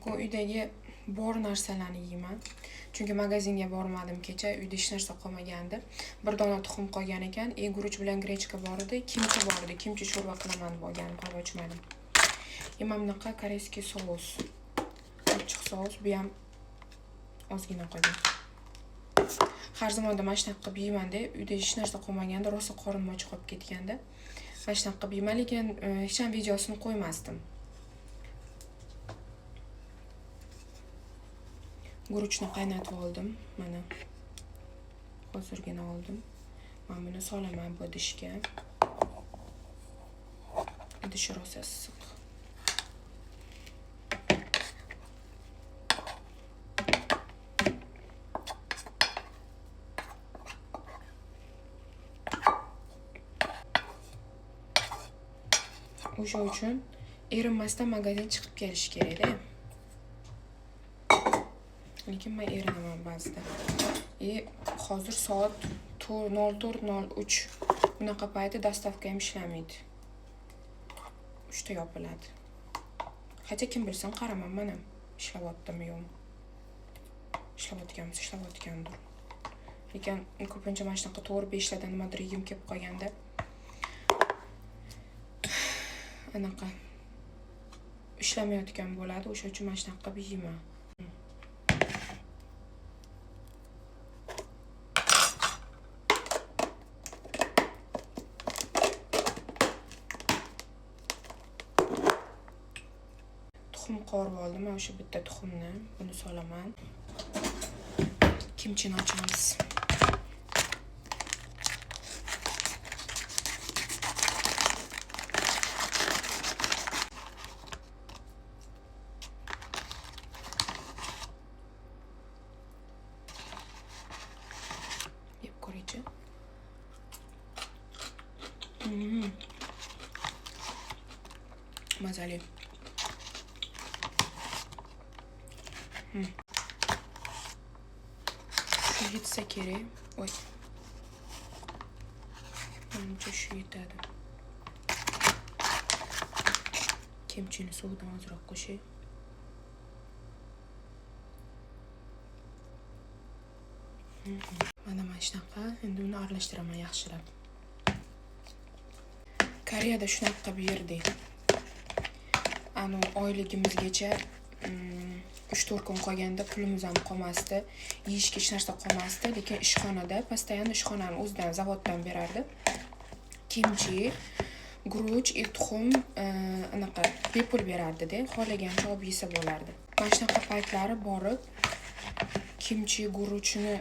Uydagi bor narsalarni yeyman. Chunki magazinga bormadim kecha, uyda hech narsa qolmagandi. Bir dona tuxum qolgan ekan, guruch bilan grechka bor edi, kimchi bor edi. Kimchi sho'rva qilaman deb olganim, qolib ochmadim. Mana bunaqa koreyskiy sous. Ochiq sous, bu ham ozgina qolgan. Har zamonda mana shunaqa qilib yeyman-da, uyda hech narsa qolmaganda, rosa qorin och qolib ketganda, mana shunaqa qilib yeyman, lekin hech ham videosini qo'ymasdim. Guruchni qaynatib oldim, mana. Hozirgina oldim. Mana buni solaman bu idishga. Idish rosa issiq. O'sha uchun erinmasdan magazin chiqib kelish kerak-da. Lekin men erinaman ba'zida. Hozir soat 04:03. Bunaqa payti dastavka ham ishlamaydi. 3 ta yopiladi. Hatto kim bilsin, qaraman mana ishlayaptimi yo'qmi. Ishlayotgandir. Lekin ko'pincha mana shunaqa 4-5 tadan nimadir yeyim kelib qolganda anaqa ishlamayotgan bo'ladi. O'sha uchun mana shunaqa qilib yeyman. Tuxum qovurib oldim. Mana o'sha bitta tuxumni buni solaman. Kimchini ochamiz. Yeb ko'ringchi. Mazali. Shu yetsa kerak. Oy. Menimcha shu yetadi. Kimchini suvdan ozroq qo'shay. Mana shunaqa. Endi uni aralashtiraman yaxshilab. Koreyada shunaqa qilib yerdik. Oyligimizgacha 3-4 kun qolganda pulimiz ham qolmasdi. Yeyishga hech narsa qolmasdi, lekin ishxonada, постоянно ishxonaning o'zidan, zavoddan berardi. Kimchi, guruch, tuxum, anaqa bepul berardi-da, xohlagancha olib yesa bo'lardi. Mana shunaqa paytlari borib, kimchi, guruchni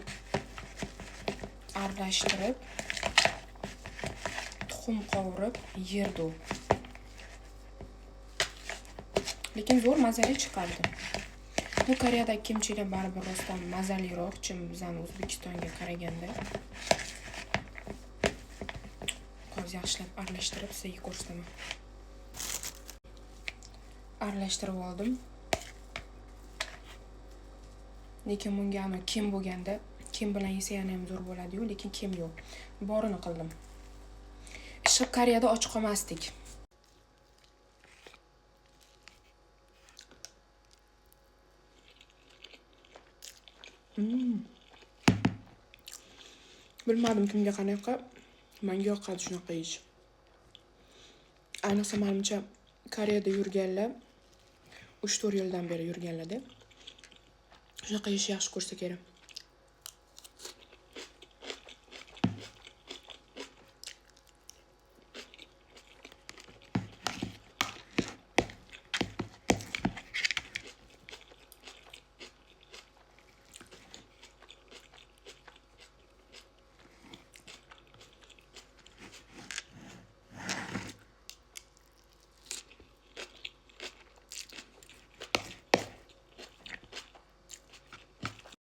aralashtirib, tuxum qovurib yerdi. Lekin zo'r mazali chiqardi. Bu Koreyadagi kimchilar baribir rostdan mazaliroq, bizning O'zbekistonga qaraganda. Hozir yaxshilab aralashtirib sizga ko'rsataman. Aralashtirib oldim. Lekin bunga kim bo'lganda, kim bilan yesa ham zo'r bo'ladi-yu, lekin kim yo'q. Borini qildim. Ishqib Koreyada och qolmasdik. Bilmadim kimga qanaqa, menga yoqadi shunaqa yeyish. Ayniqsa menimcha Koreyada yurganlar 3-4 yildan beri yurganlar-da. Shunaqa yeyish yaxshi ko'rsa kerak.